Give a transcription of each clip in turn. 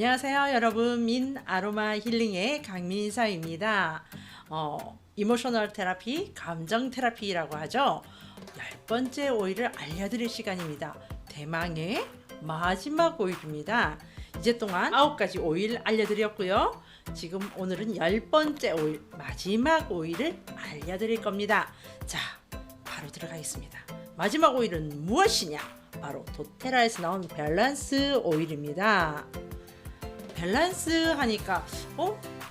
안녕하세요 여러분, 민 아로마 힐링의 강민서입니다. 이모셔널 테라피, 감정 테라피라고 하죠. 10번째 오일을 알려드릴 시간입니다. 대망의 마지막 오일입니다. 이제 동안 9가지 오일 알려드렸고요. 지금 오늘은 10번째 오일, 마지막 오일을 알려드릴 겁니다. 자, 바로 들어가겠습니다. 마지막 오일은 무엇이냐? 바로 도테라에서 나온 밸런스 오일입니다. 밸런스 하니까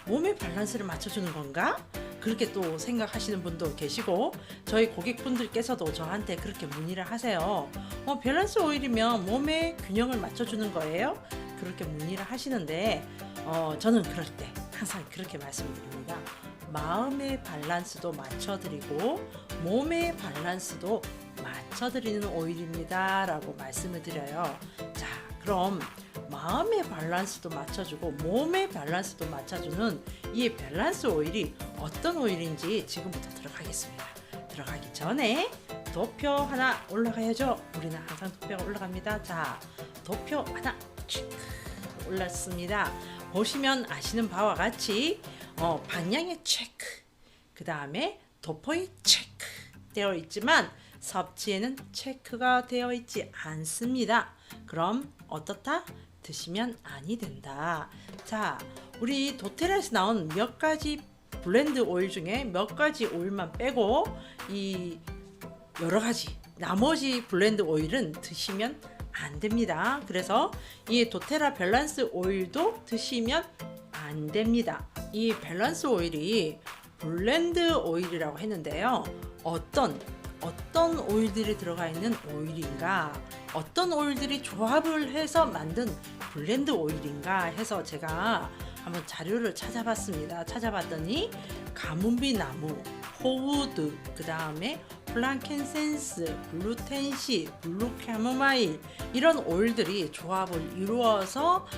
몸의 밸런스를 맞춰주는 건가? 그렇게 또 생각하시는 분도 계시고, 저희 고객분들께서도 저한테 그렇게 문의를 하세요. 밸런스 오일이면 몸의 균형을 맞춰주는 거예요? 그렇게 문의를 하시는데 저는 그럴 때 항상 그렇게 말씀드립니다. 마음의 밸런스도 맞춰드리고 몸의 밸런스도 맞춰드리는 오일입니다 라고 말씀을 드려요. 자, 그럼 마음의 밸런스도 맞춰주고 몸의 밸런스도 맞춰주는 이 밸런스 오일이 어떤 오일인지 지금부터 들어가겠습니다. 들어가기 전에 도표 하나 올라가야죠. 우리는 항상 도표가 올라갑니다. 자, 도표 하나 올랐습니다. 보시면 아시는 바와 같이 방향의 체크, 그 다음에 도포의 체크 되어 있지만 섭취에는 체크가 되어 있지 않습니다. 그럼 어떻다? 드시면 아니 된다. 자, 우리 도테라에서 나온 몇 가지 블렌드 오일 중에 몇 가지 오일만 빼고 이 여러 가지 나머지 블렌드 오일은 드시면 안 됩니다. 그래서 이 도테라 밸런스 오일도 드시면 안 됩니다. 이 밸런스 오일이 블렌드 오일이라고 했는데요. 어떤 오일들이 들어가 있는 오일인가, 어떤 오일들이 조합을 해서 만든 블렌드 오일인가 해서 제가 한번 자료를 찾아봤습니다. 찾아봤더니 가문비 나무, 호우드, 그 다음에 플랑켄센스, 블루텐시, 블루 캐모마일 이런 오일들이 조합을 이루어서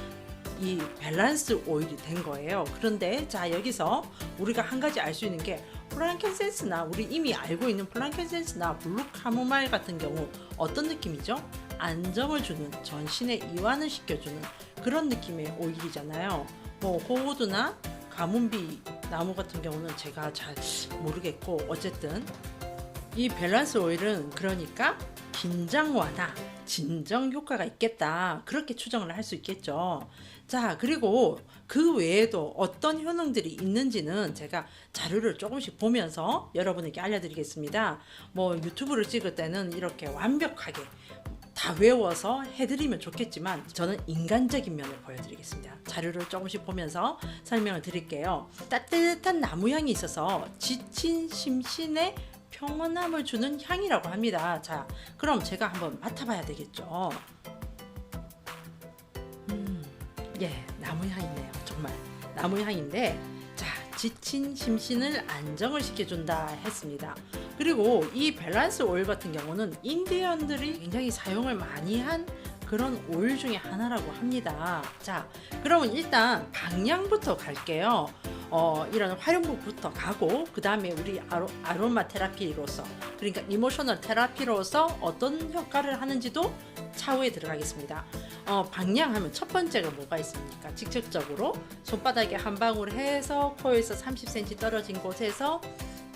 이 밸런스 오일이 된 거예요. 그런데 자, 여기서 우리가 한 가지 알 수 있는 게 플랑켄센스나 우리 이미 알고 있는 플랑켄센스나 블루 카모마일 같은 경우 어떤 느낌이죠? 안정을 주는, 전신에 이완을 시켜주는 그런 느낌의 오일이잖아요. 호우드나 가문비 나무 같은 경우는 제가 잘 모르겠고, 어쨌든 이 밸런스 오일은 그러니까 긴장 완화, 진정 효과가 있겠다, 그렇게 추정을 할 수 있겠죠. 자, 그리고 그 외에도 어떤 효능들이 있는지는 제가 자료를 조금씩 보면서 여러분에게 알려드리겠습니다. 유튜브를 찍을 때는 이렇게 완벽하게 다 외워서 해드리면 좋겠지만 저는 인간적인 면을 보여드리겠습니다. 자료를 조금씩 보면서 설명을 드릴게요. 따뜻한 나무향이 있어서 지친 심신에 평온함을 주는 향이라고 합니다. 자, 그럼 제가 한번 맡아봐야 되겠죠. 나무향이네요. 정말 나무향인데, 자, 지친 심신을 안정을 시켜준다 했습니다. 그리고 이 밸런스 오일 같은 경우는 인디언들이 굉장히 사용을 많이 한 그런 오일 중에 하나라고 합니다. 자, 그러면 일단 방향부터 갈게요. 이런 활용부부터 가고, 그 다음에 우리 아로마 테라피로서, 그러니까 이모셔널 테라피로서 어떤 효과를 하는지도 차후에 들어가겠습니다. 방향하면 첫 번째가 뭐가 있습니까? 직접적으로 손바닥에 한 방울 해서 코에서 30cm 떨어진 곳에서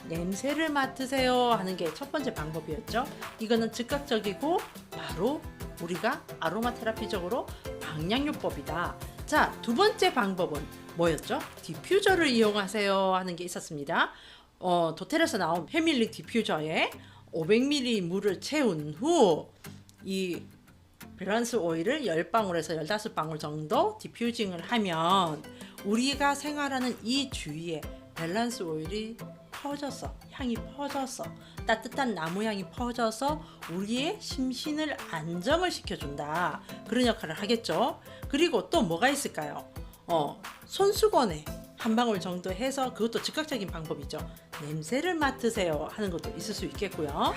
냄새를 맡으세요 하는 게 첫 번째 방법이었죠. 이거는 즉각적이고 바로 우리가 아로마 테라피적으로 방향요법이다. 자, 두 번째 방법은 뭐였죠? 디퓨저를 이용하세요 하는 게 있었습니다. 도텔에서 나온 패밀리 디퓨저에 500ml 물을 채운 후 이 밸런스 오일을 10방울에서 15방울 정도 디퓨징을 하면 우리가 생활하는 이 주위에 밸런스 오일이 퍼져서, 향이 퍼져서, 따뜻한 나무 향이 퍼져서 우리의 심신을 안정을 시켜준다, 그런 역할을 하겠죠. 그리고 또 뭐가 있을까요? 손수건에 한 방울 정도 해서, 그것도 즉각적인 방법이죠. 냄새를 맡으세요 하는 것도 있을 수 있겠고요.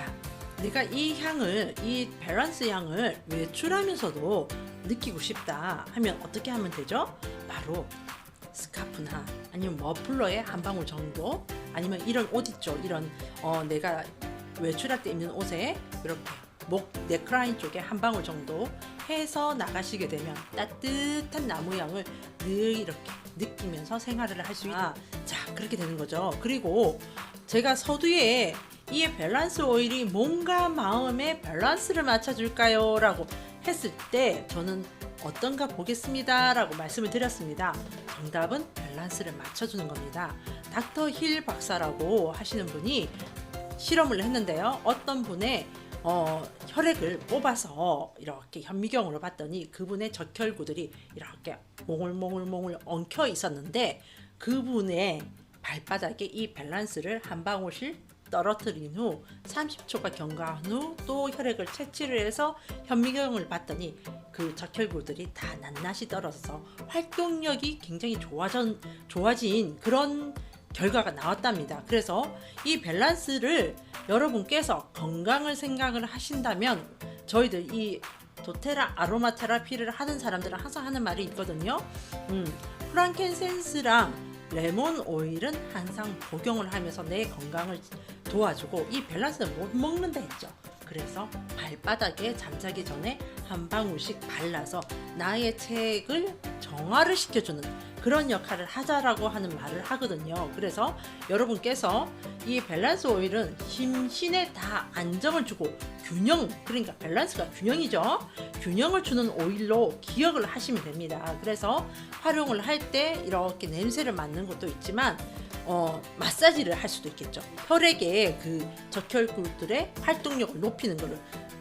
내가 이 향을, 이 밸런스 향을 외출하면서도 느끼고 싶다 하면 어떻게 하면 되죠? 바로 스카프나 아니면 머플러에 한 방울 정도, 아니면 이런 옷 있죠, 이런 내가 외출할 때 입는 옷에 이렇게 목 넥라인 쪽에 한 방울 정도 해서 나가시게 되면 따뜻한 나무 향을 늘 이렇게 느끼면서 생활을 할 수 있다. 자, 그렇게 되는 거죠. 그리고 제가 서두에 이 밸런스 오일이 몸과 마음의 밸런스를 맞춰줄까요? 라고 했을 때 저는 어떤가 보겠습니다 라고 말씀을 드렸습니다. 정답은 밸런스를 맞춰주는 겁니다. 닥터 힐 박사라고 하시는 분이 실험을 했는데요. 어떤 분의 혈액을 뽑아서 이렇게 현미경으로 봤더니 그분의 적혈구들이 이렇게 몽글몽글 엉켜 있었는데 그분의 발바닥에 이 밸런스를 한 방울씩 떨어뜨린 후 30초가 경과한 후 또 혈액을 채취를 해서 현미경을 봤더니 그 적혈구들이 다 낱낱이 떨어져서 활동력이 굉장히 좋아진 그런 결과가 나왔답니다. 그래서 이 밸런스를 여러분께서 건강을 생각을 하신다면 저희들 이 도테라 아로마 테라피를 하는 사람들은 항상 하는 말이 있거든요. 프랑켄센스랑 레몬 오일은 항상 복용을 하면서 내 건강을 도와주고 이 밸런스는 못 먹는다 했죠. 그래서 발바닥에 잠자기 전에 한 방울씩 발라서 나의 책을 정화를 시켜주는 그런 역할을 하자라고 하는 말을 하거든요. 그래서 여러분께서 이 밸런스 오일은 심신에 다 안정을 주고 균형, 그러니까 밸런스가 균형이죠. 균형을 주는 오일로 기억을 하시면 됩니다. 그래서 활용을 할 때 이렇게 냄새를 맡는 것도 있지만 마사지를 할 수도 있겠죠. 혈액의 그 적혈구들의 활동력을 높이는 것을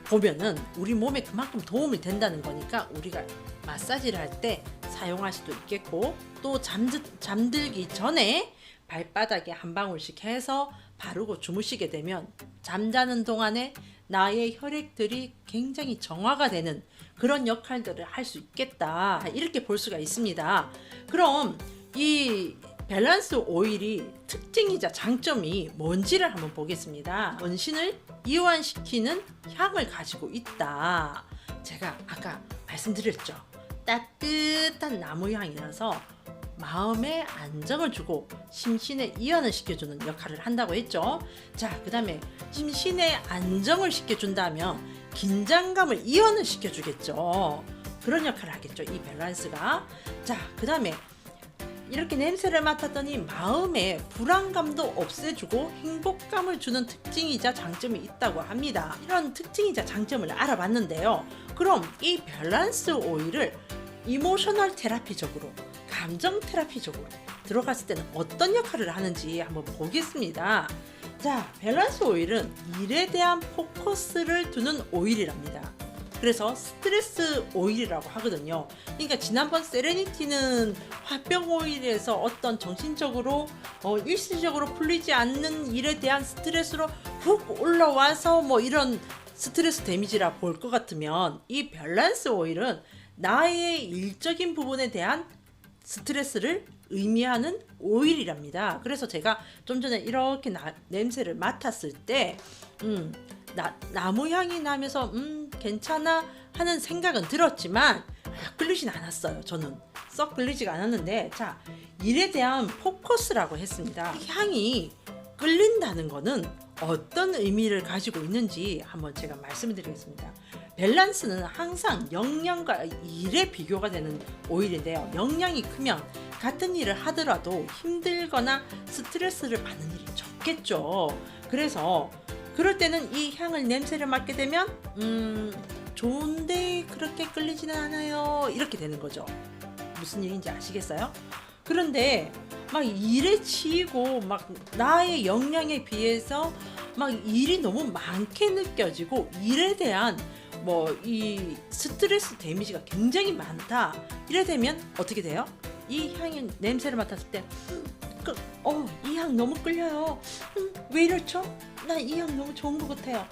보면은 우리 몸에 그만큼 도움이 된다는 거니까 우리가 마사지를 할 때 사용할 수도 있겠고 또 잠들기 전에 발바닥에 한 방울씩 해서 바르고 주무시게 되면 잠자는 동안에 나의 혈액들이 굉장히 정화가 되는 그런 역할들을 할 수 있겠다. 이렇게 볼 수가 있습니다. 그럼 이 밸런스 오일이 특징이자 장점이 뭔지를 한번 보겠습니다. 원신을 이완시키는 향을 가지고 있다. 제가 아까 말씀드렸죠. 따뜻한 나무 향이라서 마음에 안정을 주고 심신의 이완을 시켜주는 역할을 한다고 했죠. 자, 그 다음에 심신의 안정을 시켜준다면 긴장감을 이완을 시켜주겠죠. 그런 역할을 하겠죠. 이 밸런스가. 자, 그 다음에 이렇게 냄새를 맡았더니 마음의 불안감도 없애주고 행복감을 주는 특징이자 장점이 있다고 합니다. 이런 특징이자 장점을 알아봤는데요. 그럼 이 밸런스 오일을 이모셔널 테라피적으로, 감정 테라피적으로 들어갔을 때는 어떤 역할을 하는지 한번 보겠습니다. 자, 밸런스 오일은 일에 대한 포커스를 두는 오일이랍니다. 그래서 스트레스 오일이라고 하거든요. 그러니까 지난번 세레니티는 화병 오일에서 어떤 정신적으로 일시적으로 풀리지 않는 일에 대한 스트레스로 훅 올라와서 뭐 이런 스트레스 데미지라 볼 것 같으면 이 밸런스 오일은 나의 일적인 부분에 대한 스트레스를 의미하는 오일이랍니다. 그래서 제가 좀 전에 이렇게 냄새를 맡았을 때 나무 향이 나면서 괜찮아 하는 생각은 들었지만 끌리진 않았어요. 저는 썩 끌리지가 않았는데, 자, 일에 대한 포커스라고 했습니다. 향이 끌린다는 거는 어떤 의미를 가지고 있는지 한번 제가 말씀을 드리겠습니다. 밸런스는 항상 역량과 일에 비교가 되는 오일인데요. 역량이 크면 같은 일을 하더라도 힘들거나 스트레스를 받는 일이 적겠죠. 그래서 그럴 때는 이 향을 냄새를 맡게 되면 좋은데 그렇게 끌리지는 않아요. 이렇게 되는 거죠. 무슨 얘기인지 아시겠어요? 그런데 막 일에 치이고 막 나의 역량에 비해서 막 일이 너무 많게 느껴지고 일에 대한 뭐 이 스트레스 데미지가 굉장히 많다. 이래 되면 어떻게 돼요? 이 향의 냄새를 맡았을 때 이 향 너무 끌려요. 왜 이렇죠? 나 이 향 너무 좋은 것 같아요.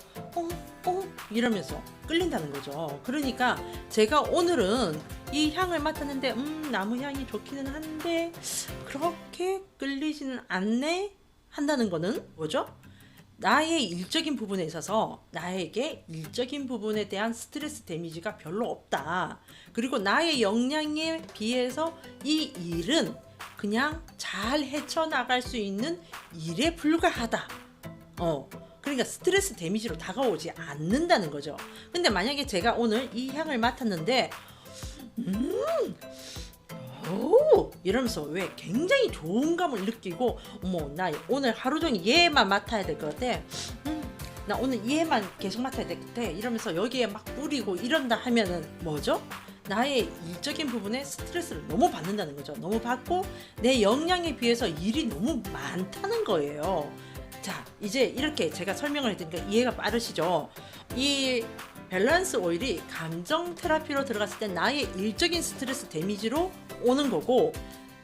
이러면서 끌린다는 거죠. 그러니까 제가 오늘은 이 향을 맡았는데 나무 향이 좋기는 한데 그렇게 끌리지는 않네 한다는 거는 뭐죠? 나의 일적인 부분에 있어서 나에게 일적인 부분에 대한 스트레스 데미지가 별로 없다. 그리고 나의 역량에 비해서 이 일은 그냥 잘 헤쳐나갈 수 있는 일에 불과하다. 그러니까 스트레스 데미지로 다가오지 않는다는 거죠. 근데 만약에 제가 오늘 이 향을 맡았는데 오 이러면서 왜 굉장히 좋은 감을 느끼고 어머 나 오늘 하루 종일 얘만 맡아야 될 것 같아. 나 오늘 얘만 계속 맡아야 될 것 같아. 이러면서 여기에 막 뿌리고 이런다 하면은 뭐죠? 나의 일적인 부분에 스트레스를 너무 받는다는 거죠. 너무 받고 내 역량에 비해서 일이 너무 많다는 거예요. 자, 이제 이렇게 제가 설명을 해드리니까 이해가 빠르시죠? 이 밸런스 오일이 감정 테라피로 들어갔을 때 나의 일적인 스트레스 데미지로 오는 거고,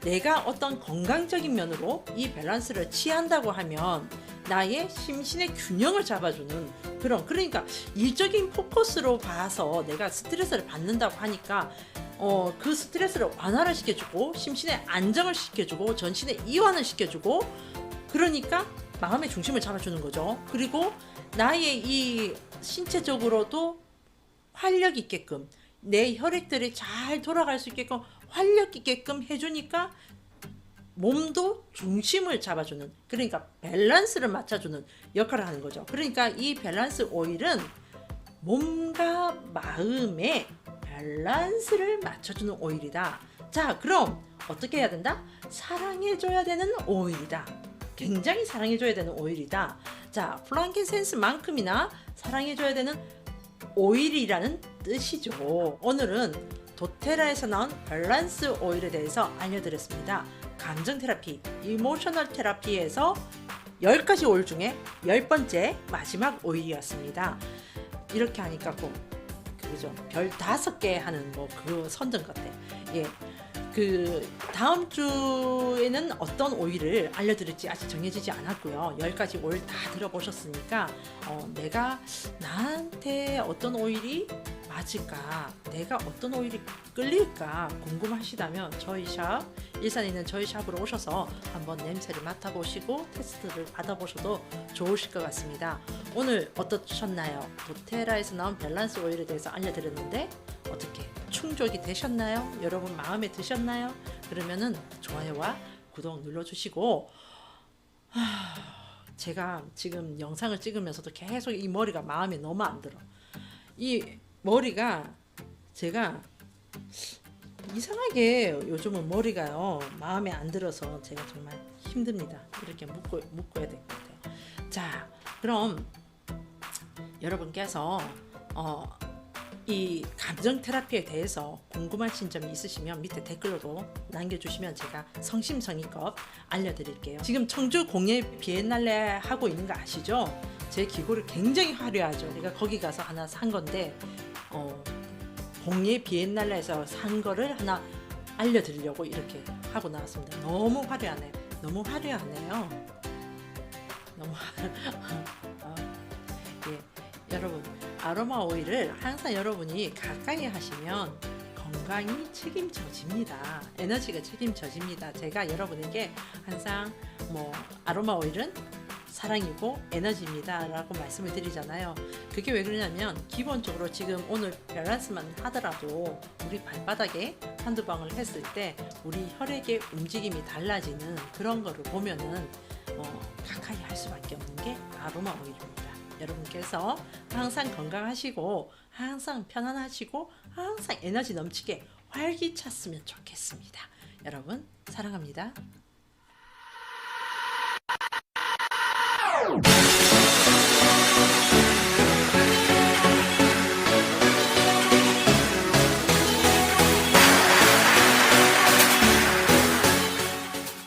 내가 어떤 건강적인 면으로 이 밸런스를 취한다고 하면 나의 심신의 균형을 잡아주는 그러니까 일적인 포커스로 봐서 내가 스트레스를 받는다고 하니까 그 스트레스를 완화를 시켜주고 심신의 안정을 시켜주고 전신의 이완을 시켜주고, 그러니까 마음의 중심을 잡아주는 거죠. 그리고 나의 이 신체적으로도 활력 있게끔 내 혈액들이 잘 돌아갈 수 있게끔 활력 있게끔 해주니까 몸도 중심을 잡아주는, 그러니까 밸런스를 맞춰주는 역할을 하는 거죠. 그러니까 이 밸런스 오일은 몸과 마음의 밸런스를 맞춰주는 오일이다. 자, 그럼 어떻게 해야 된다? 사랑해줘야 되는 오일이다. 굉장히 사랑해줘야 되는 오일이다. 자, 프랑킨센스만큼이나 사랑해줘야 되는 오일이라는 뜻이죠. 오늘은 도테라에서 나온 밸런스 오일에 대해서 알려드렸습니다. 감정 테라피, 이모셔널 테라피에서 10가지 오일 중에 10번째 마지막 오일이었습니다. 이렇게 하니까 꼭 그죠? 별 5개 하는 뭐 그 선전 같아. 예. 그 다음 주에는 어떤 오일을 알려드릴지 아직 정해지지 않았고요. 10가지 오일 다 들어보셨으니까 내가 나한테 어떤 오일이 맞을까, 내가 어떤 오일이 끌릴까 궁금하시다면 저희 샵, 일산에 있는 저희 샵으로 오셔서 한번 냄새를 맡아보시고 테스트를 받아보셔도 좋으실 것 같습니다. 오늘 어떠셨나요? 도테라에서 나온 밸런스 오일에 대해서 알려드렸는데 어떻게 충족이 되셨나요? 여러분 마음에 드셨나요? 그러면은 좋아요와 구독 눌러주시고, 제가 지금 영상을 찍으면서도 계속 이 머리가 마음에 너무 안 들어. 이 머리가 제가 이상하게 요즘은 머리가요 마음에 안 들어서 제가 정말 힘듭니다. 이렇게 묶어야 될 것 같아요. 자, 그럼 여러분께서 이 감정 테라피에 대해서 궁금하신 점이 있으시면 밑에 댓글로도 남겨주시면 제가 성심성의껏 알려드릴게요. 지금 청주 공예 비엔날레 하고 있는 거 아시죠? 제 기고를 굉장히 화려하죠. 제가 거기 가서 하나 산 건데 공예 비엔날레에서 산 거를 하나 알려드리려고 이렇게 하고 나왔습니다. 너무 화려하네요. 너무 화려하네요. 너무 예, 여러분 아로마 오일을 항상 여러분이 가까이 하시면 건강이 책임져집니다. 에너지가 책임져집니다. 제가 여러분에게 항상 뭐 아로마 오일은 사랑이고 에너지입니다 라고 말씀을 드리잖아요. 그게 왜 그러냐면 기본적으로 지금 오늘 밸런스만 하더라도 우리 발바닥에 한두 방울 했을 때 우리 혈액의 움직임이 달라지는 그런 거를 보면은 가까이 할 수밖에 없는 게 아로마 오일입니다. 여러분께서 항상 건강하시고 항상 편안하시고 항상 에너지 넘치게 활기찼으면 좋겠습니다. 여러분 사랑합니다.